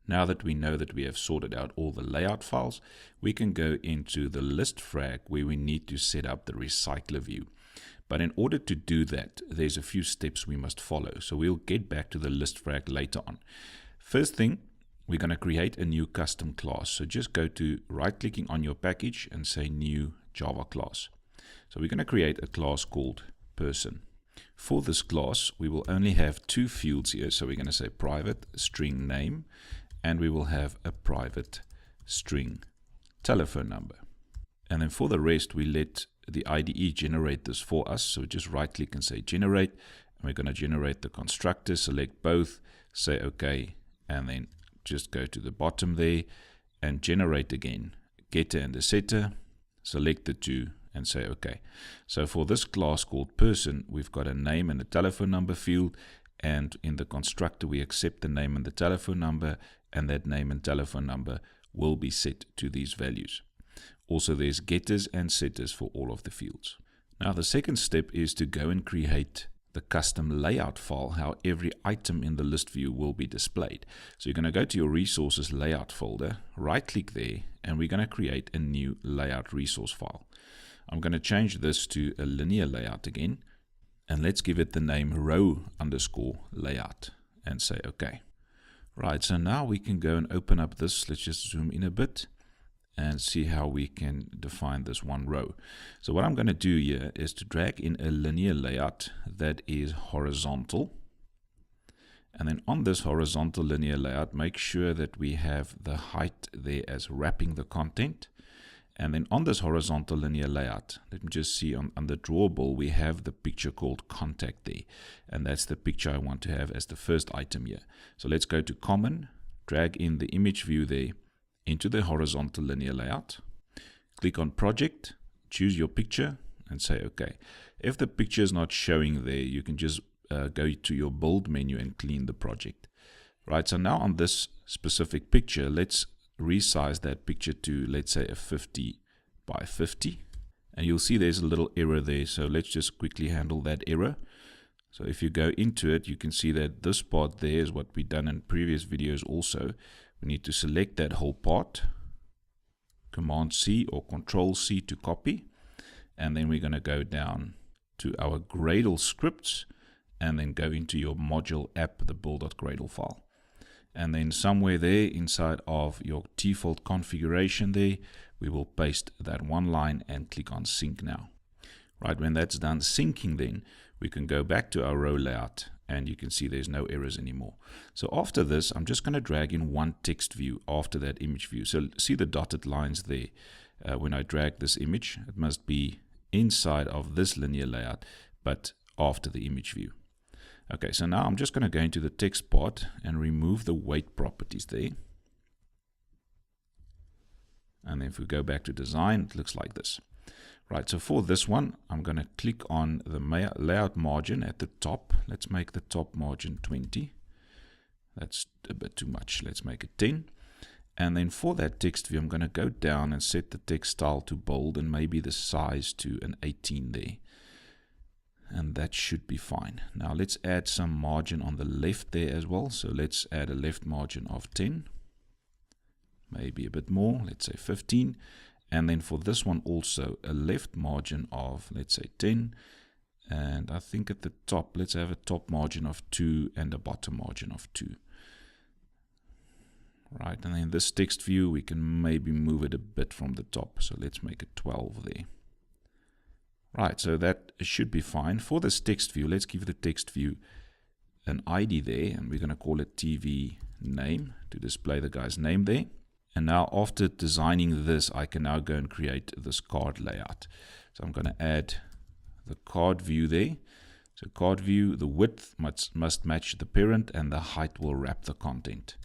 Now that we know that we have sorted out all the layout files, we can go into the list frag where we need to set up the recycler view. But in order to do that, there's a few steps we must follow. So we'll get back to the list frag later on. First thing, we're going to create a new custom class. So just go to right-clicking on your package and say new Java class. So we're going to create a class called person. For this class, we will only have two fields here. So we're going to say private string name, and we will have a private string telephone number. And then for the rest, we let the IDE generate this for us. So just right click and say generate, and we're going to generate the constructor, select both, say OK, and then just go to the bottom there and generate again getter and the setter, select the two and say OK. So for this class called person, we've got a name and a telephone number field, and in the constructor we accept the name and the telephone number, and that name and telephone number will be set to these values. Also, there's getters and setters for all of the fields. Now the second step is to go and create the custom layout file, how every item in the list view will be displayed. So you're going to go to your resources layout folder, right click there, and we're going to create a new layout resource file. I'm going to change this to a linear layout again, and let's give it the name row_layout and say OK. Right, so now we can go and open up this. Let's just zoom in a bit and see how we can define this one row. So what I'm going to do here is to drag in a linear layout that is horizontal. And then on this horizontal linear layout, make sure that we have the height there as wrapping the content. And then on this horizontal linear layout, let me just see on the drawable, we have the picture called contact there. And that's the picture I want to have as the first item here. So let's go to common, drag in the image view there into the horizontal linear layout. Click on project, choose your picture and say OK. If the picture is not showing there, you can just go to your build menu and clean the project. Right, so now on this specific picture, let's resize that picture to, let's say, a 50 by 50, and you'll see there's a little error there. So let's just quickly handle that error. So if you go into it, you can see that this part there is what we've done in previous videos also. We need to select that whole part, Command C or Control C to copy, and then we're going to go down to our Gradle scripts and then go into your module app, the build.gradle file. And then somewhere there inside of your default configuration there, we will paste that one line and click on sync now. Right, when that's done syncing, then we can go back to our row layout and you can see there's no errors anymore. So after this, I'm just going to drag in one text view after that image view. So see the dotted lines there. When I drag this image, it must be inside of this linear layout, but after the image view. Okay, so now I'm just going to go into the text part and remove the weight properties there. And then if we go back to design, it looks like this. Right, so for this one, I'm going to click on the layout margin at the top. Let's make the top margin 20. That's a bit too much. Let's make it 10. And then for that text view, I'm going to go down and set the text style to bold and maybe the size to an 18 there. And that should be fine. Now let's add some margin on the left there as well. So let's add a left margin of 10, maybe a bit more, let's say 15. And then for this one also a left margin of, let's say 10. And I think at the top, let's have a top margin of 2 and a bottom margin of 2. Right, and then this text view, we can maybe move it a bit from the top. So let's make it 12 there. Right, so that should be fine. For this text view, let's give the text view an ID there, and we're going to call it TV name to display the guy's name there. And now after designing this, I can now go and create this card layout. So I'm going to add the card view there. So card view, the width must match the parent and the height will wrap the content.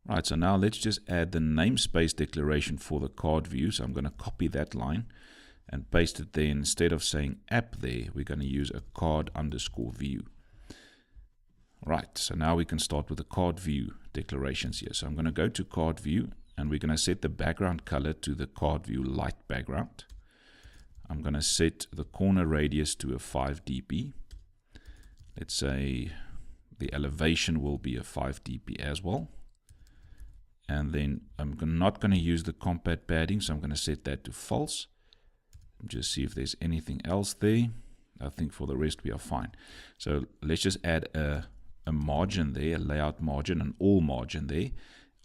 Right, so now let's just add the namespace declaration for the card view. So I'm going to copy that line and paste it there. Instead of saying app there, we're going to use a card_view. Right, so now we can start with the card view declarations here. So I'm going to go to card view and we're going to set the background color to the card view light background. I'm going to set the corner radius to a 5 dp. Let's say the elevation will be a 5 dp as well. And then I'm not going to use the compat padding, so I'm going to set that to false. Just see if there's anything else there. I think for the rest we are fine. So let's just add a margin there, a layout margin, an all margin there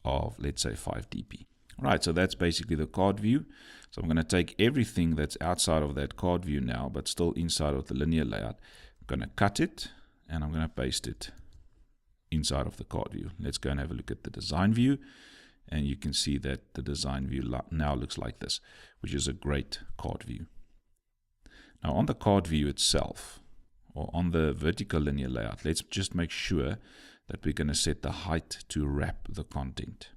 of, let's say, 5 dp. Right, so that's basically the card view. So I'm going to take everything that's outside of that card view now, but still inside of the linear layout. I'm going to cut it, and I'm going to paste it inside of the card view. Let's go and have a look at the design view, and you can see that the design view now looks like this, which is a great card view. Now on the card view itself, or on the vertical linear layout, let's just make sure that we're going to set the height to wrap the content.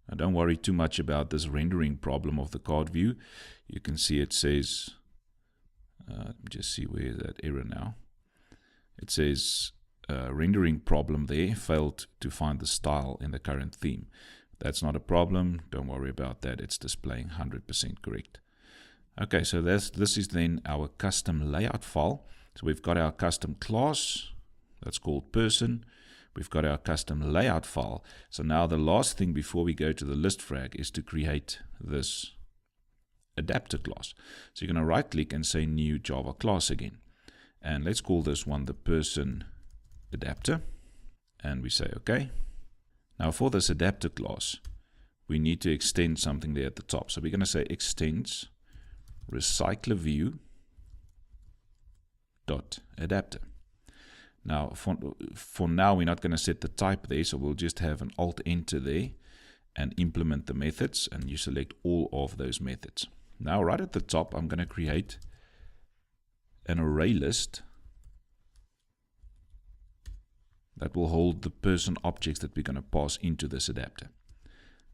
Now don't worry too much about this rendering problem of the card view. You can see it says, just see where is that error now. It says rendering problem there, failed to find the style in the current theme. That's not a problem, don't worry about that, it's displaying 100% correct. Okay, so this is then our custom layout file. So we've got our custom class, that's called person. We've got our custom layout file. So now the last thing before we go to the list frag is to create this adapter class. So you're going to right click and say new Java class again. And let's call this one the person adapter. And we say okay. Now for this adapter class, we need to extend something there at the top. So we're going to say extends RecyclerView .adapter. Now for now we're not going to set the type there, so we'll just have an alt enter there and implement the methods, and you select all of those methods. Now right at the top I'm going to create an array list that will hold the person objects that we're going to pass into this adapter,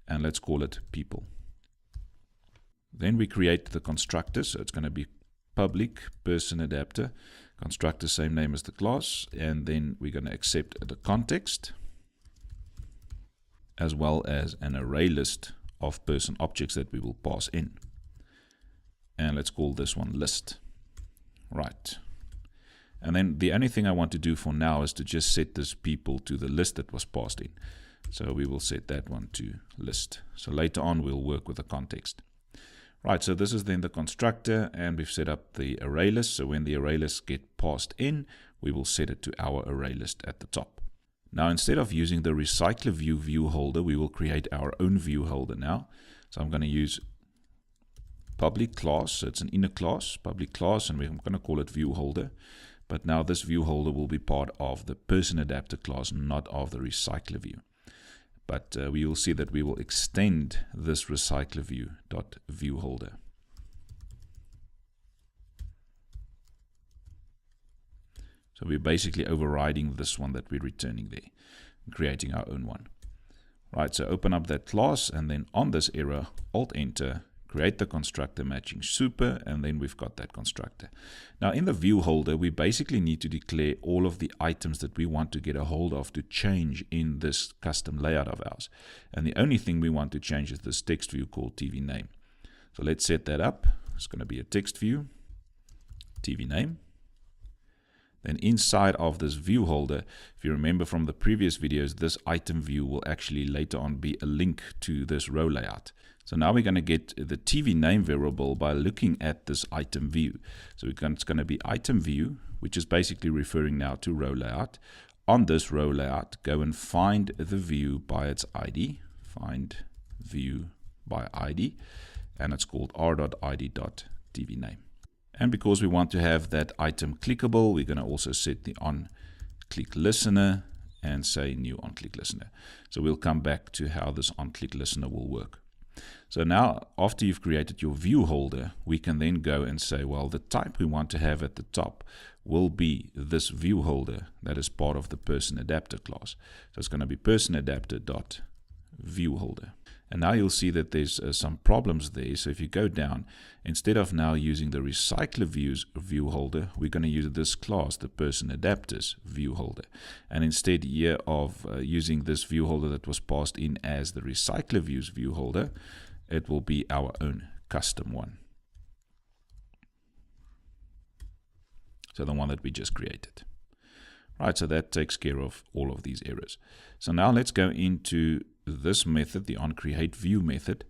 and let's call it people. Then we create the constructor, so it's going to be public person adapter, constructor same name as the class, and then we're going to accept the context as well as an array list of person objects that we will pass in. And let's call this one list. Right. And then the only thing I want to do for now is to just set this people to the list that was passed in. So we will set that one to list. So later on we'll work with the context. Right, so this is then the constructor, and we've set up the array list. So when the array lists get passed in, we will set it to our array list at the top. Now instead of using the RecyclerView view holder, we will create our own view holder now. So I'm going to use public class, so it's an inner class, public class, and I'm going to call it view holder. But now this view holder will be part of the person adapter class, not of the RecyclerView. But we will see that we will extend this RecyclerView.viewHolder. So we're basically overriding this one that we're returning there and creating our own one. Right, so open up that class, and then on this error, Alt-Enter, create the constructor matching super, and then we've got that constructor. Now in the view holder, we basically need to declare all of the items that we want to get a hold of to change in this custom layout of ours. And the only thing we want to change is this text view called TV name. So let's set that up. It's going to be a text view, TV name. Then inside of this view holder, if you remember from the previous videos, this item view will actually later on be a link to this row layout. So now we're going to get the TV name variable by looking at this item view. So it's going to be item view, which is basically referring now to row layout. On this row layout, go and find the view by its ID. Find view by ID, and it's called r.id.tvName. And because we want to have that item clickable, we're going to also set the on-click listener and say new on-click listener. So we'll come back to how this on-click listener will work. So now, after you've created your view holder, we can then go and say, well, the type we want to have at the top will be this view holder that is part of the person adapter class. So it's going to be person adapter.viewHolder. And now you'll see that there's some problems there. So if you go down, instead of now using the RecyclerView's view holder, we're going to use this class, the person adapter's view holder. And instead here of using this view holder that was passed in as the RecyclerView's view holder, it will be our own custom one. So the one that we just created. Right, so that takes care of all of these errors. So now let's go into this method, the onCreateView method,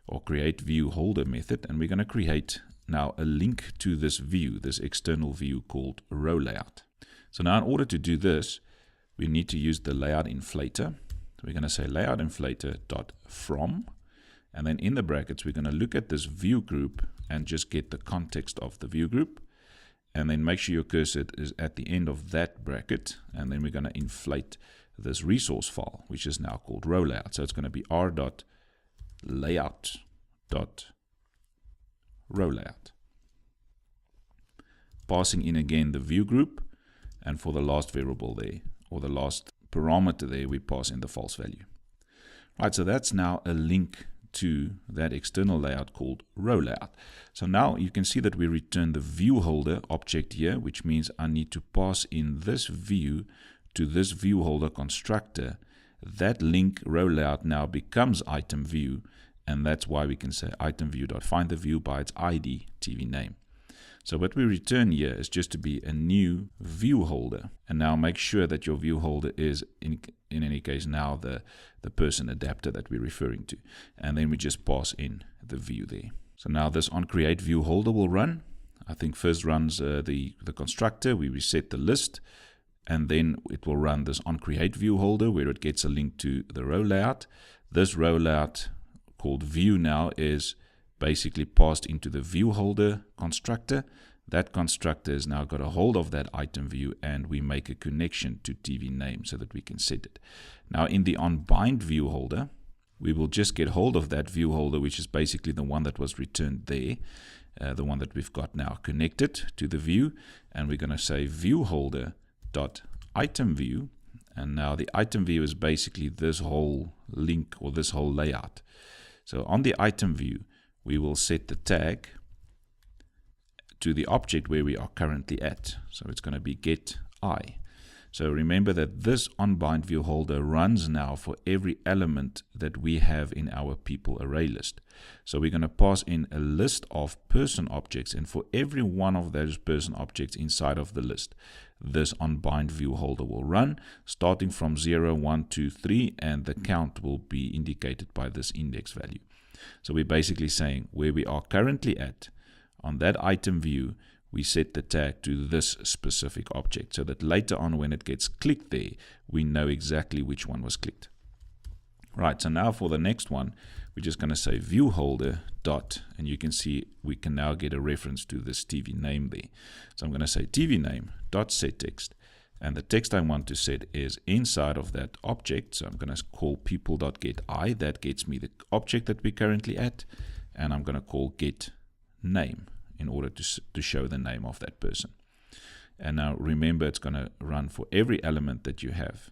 or createViewHolder method, and we're going to create now a link to this view, this external view called row layout. So now in order to do this, we need to use the layout inflator. So we're going to say layout inflator dot from, and then in the brackets we're going to look at this view group and just get the context of the view group, and then make sure your cursor is at the end of that bracket, and then we're going to inflate this resource file, which is now called row layout. So it's going to be r.layout.rowlayout. Passing in again the view group, and for the last variable there, or the last parameter there, we pass in the false value. Right, so that's now a link to that external layout called row layout. So now you can see that we return the view holder object here, which means I need to pass in this view to this view holder constructor. That link row layout now becomes item view, and that's why we can say item view.find the view by its ID TV name. So what we return here is just to be a new view holder. And now make sure that your view holder is, in any case, now the person adapter that we're referring to. And then we just pass in the view there. So now this onCreateViewHolder will run. I think first runs the constructor. We reset the list. And then it will run this onCreateViewHolder where it gets a link to the row layout. This row layout called view now is basically passed into the view holder constructor. That constructor has now got a hold of that item view, and we make a connection to TV name so that we can set it. Now in the onBind view holder, we will just get hold of that view holder, which is basically the one that was returned there, the one that we've got now connected to the view, and we're going to say viewHolder.itemView, and now the item view is basically this whole link or this whole layout. So on the item view, we will set the tag to the object where we are currently at. So it's going to be get I. So remember that this onBind view holder runs now for every element that we have in our people array list. So we're going to pass in a list of person objects, and for every one of those person objects inside of the list, this onBind view holder will run, starting from 0, 1, 2, 3, and the count will be indicated by this index value. So we're basically saying where we are currently at on that item view, we set the tag to this specific object so that later on when it gets clicked there, we know exactly which one was clicked. Right, so now for the next one, we're just going to say viewHolder dot, and you can see we can now get a reference to this TV name there. So I'm going to say TV name dot set text, and the text I want to set is inside of that object. So I'm going to call people.getI. That gets me the object that we're currently at. And I'm going to call getName in order to show the name of that person. And now remember, it's going to run for every element that you have.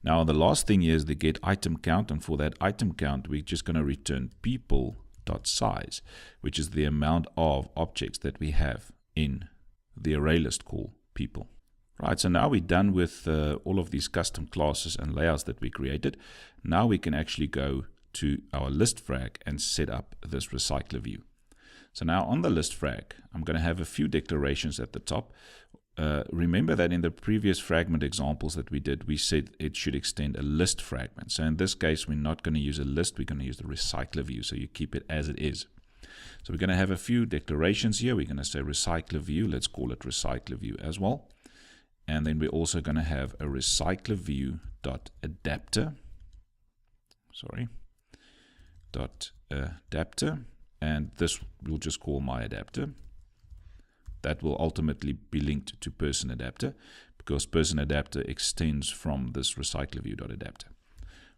Now the last thing is the getItemCount. And for that item count, we're just going to return people.size, which is the amount of objects that we have in the array list called people. Right, so now we're done with all of these custom classes and layouts that we created. Now we can actually go to our list frag and set up this recycler view. So now on the list frag, I'm going to have a few declarations at the top. Remember that in the previous fragment examples that we did, we said it should extend a list fragment. So in this case, we're not going to use a list, we're going to use the recycler view, so you keep it as it is. So we're going to have a few declarations here. We're going to say recycler view, let's call it recycler view as well. And then we're also going to have a recyclerView.adapter. .adapter, and this we'll just call my adapter. That will ultimately be linked to person adapter because person adapter extends from this recyclerView.adapter.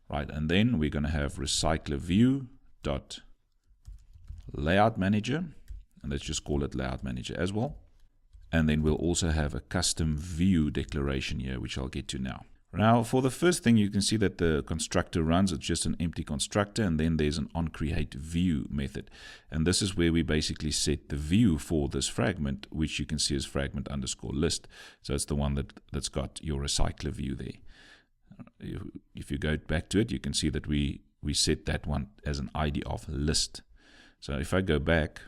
Right, and then we're going to have recyclerView.layoutManager, and let's just call it layout manager as well. And then we'll also have a custom view declaration here, which I'll get to now. Now, for the first thing, you can see that the constructor runs. It's just an empty constructor, and then there's an onCreateView method. And this is where we basically set the view for this fragment, which you can see as fragment_list. So it's the one that's got your recycler view there. If you go back to it, you can see that we set that one as an ID of list. So if I go back,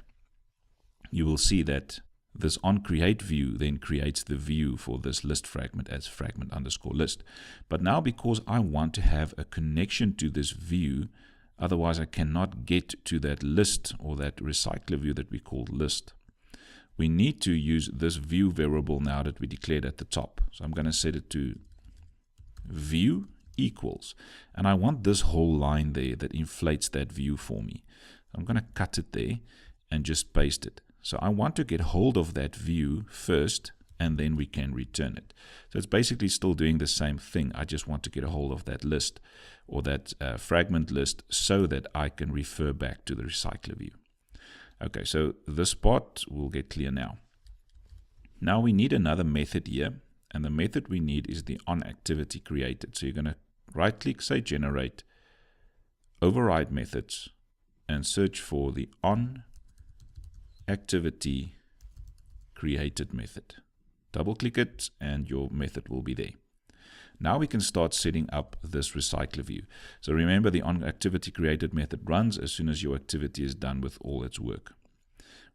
you will see that this onCreateView then creates the view for this list fragment as fragment_list. But now because I want to have a connection to this view, otherwise I cannot get to that list or that recycler view that we called list, we need to use this view variable now that we declared at the top. So I'm going to set it to view equals, and I want this whole line there that inflates that view for me. I'm going to cut it there and just paste it. So I want to get hold of that view first, and then we can return it. So it's basically still doing the same thing. I just want to get a hold of that list or that fragment list so that I can refer back to the recycler view. Okay, so this part will get clear now. Now we need another method here, and the method we need is the onActivityCreated. So you're going to right click, say generate, override methods, and search for the onActivityCreated method. Double click it and your method will be there. Now we can start setting up this recycler view. So remember, the onActivityCreated method runs as soon as your activity is done with all its work.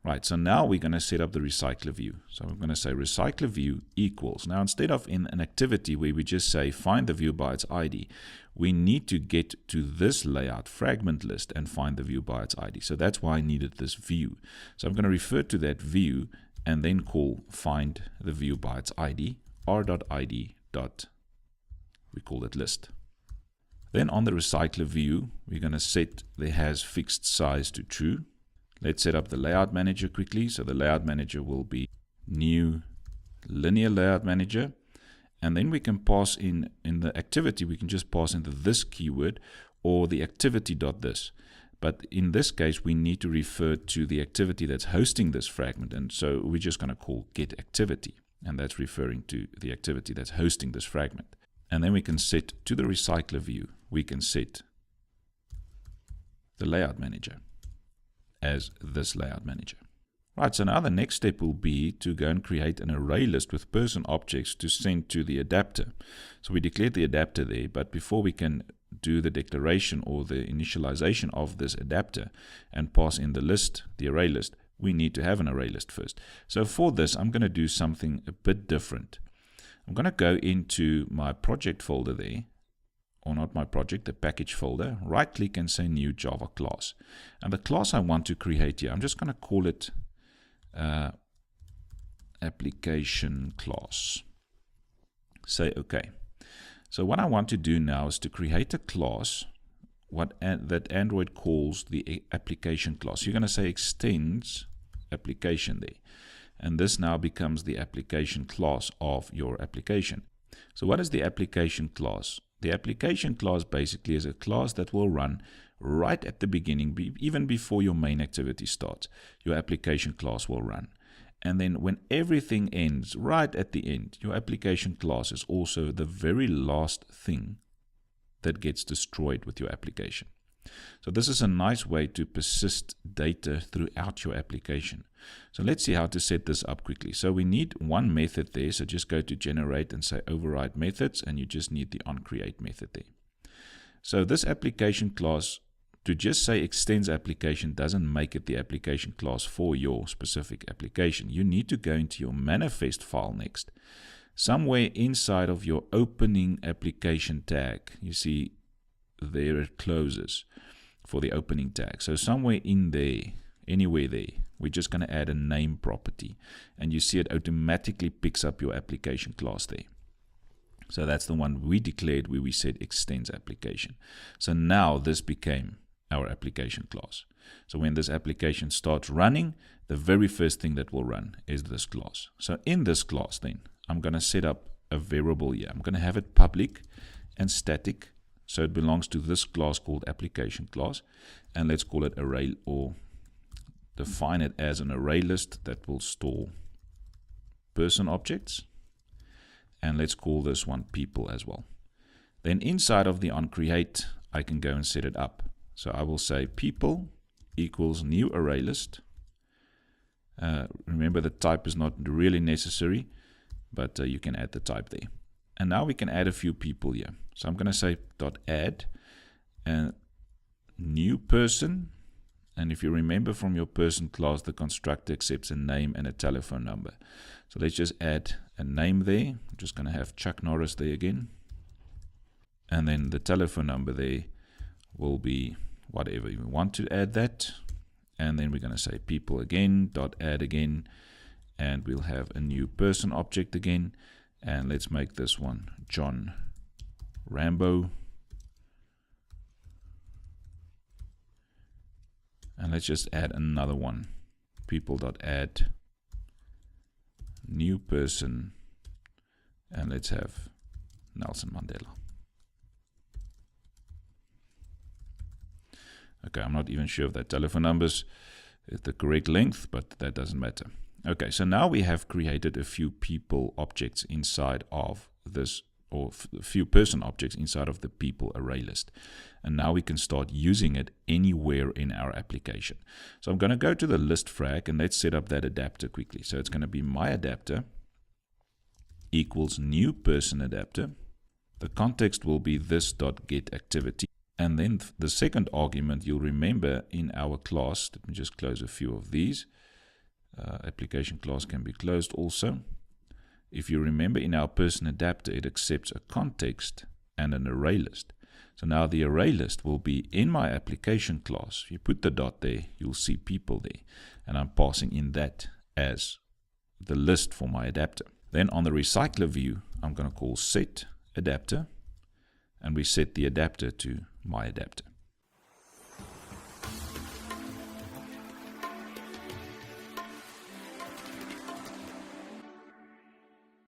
Right, so now we're going to set up the recycler view. So I'm going to say recyclerView equals. Now instead of in an activity where we just say find the view by its ID, we need to get to this layout fragment list and find the view by its ID. So that's why I needed this view. So I'm going to refer to that view and then call find the view by its ID, r.id. We call it list. Then on the recycler view, we're going to set the has fixed size to true. Let's set up the layout manager quickly. So the layout manager will be new linear layout manager. And then we can pass in the activity, we can just pass into this keyword or the activity.this. But in this case, we need to refer to the activity that's hosting this fragment. And so we're just going to call get activity. And that's referring to the activity that's hosting this fragment. And then we can set to the recycler view, we can set the layout manager as this layout manager. Right, so now the next step will be to go and create an array list with person objects to send to the adapter. So we declared the adapter there, but before we can do the declaration or the initialization of this adapter and pass in the list, the array list, we need to have an array list first. So for this, I'm going to do something a bit different. I'm going to go into my project folder there, or not my project, the package folder, right click and say new Java class. And the class I want to create here, I'm just going to call it application class. Say OK. So what I want to do now is to create a class that Android calls the application class. You're going to say extends application there. And this now becomes the application class of your application. So what is the application class? The application class basically is a class that will run right at the beginning, even before your main activity starts. Your application class will run. And then when everything ends, right at the end, your application class is also the very last thing that gets destroyed with your application. So this is a nice way to persist data throughout your application. So let's see how to set this up quickly. So we need one method there. So just go to generate and say override methods, and you just need the onCreate method there. So this application class, to just say extends application doesn't make it the application class for your specific application. You need to go into your manifest file next. Somewhere inside of your opening application tag, you see there it closes for the opening tag. So somewhere in there, anywhere there, we're just going to add a name property, and you see it automatically picks up your application class there. So that's the one we declared where we said extends application. So now this became our application class. So when this application starts running, the very first thing that will run is this class. So in this class then, I'm going to set up a variable here. I'm going to have it public and static. So it belongs to this class called application class, and let's call it array, or define it as an array list that will store person objects. And let's call this one people as well. Then inside of the onCreate, I can go and set it up. So I will say people equals new array list. Remember, the type is not really necessary, but you can add the type there. And now we can add a few people here. So I'm going to say .add new person, And if you remember from your person class, the constructor accepts a name and a telephone number. So let's just add a name there. I'm just going to have Chuck Norris there again. And then the telephone number there will be whatever you want to add that. And then we're going to say people again, dot add again. And we'll have a new person object again. And let's make this one John Rambo. And let's just add another one. People.add new person. And let's have Nelson Mandela. Okay, I'm not even sure if that telephone number's at the correct length, but that doesn't matter. Okay, so now we have created a few people objects inside of this, or a few person objects inside of the people array list. And now we can start using it anywhere in our application. So I'm going to go to the list frag and let's set up that adapter quickly. So it's going to be my adapter equals new person adapter. The context will be this.getActivity. And then the second argument, you'll remember in our class, let me just close a few of these. Application class can be closed also. If you remember in our person adapter, it accepts a context and an array list. So now the array list will be in my application class. If you put the dot there, you'll see people there. And I'm passing in that as the list for my adapter. Then on the recycler view, I'm going to call set adapter. And we set the adapter to my adapter.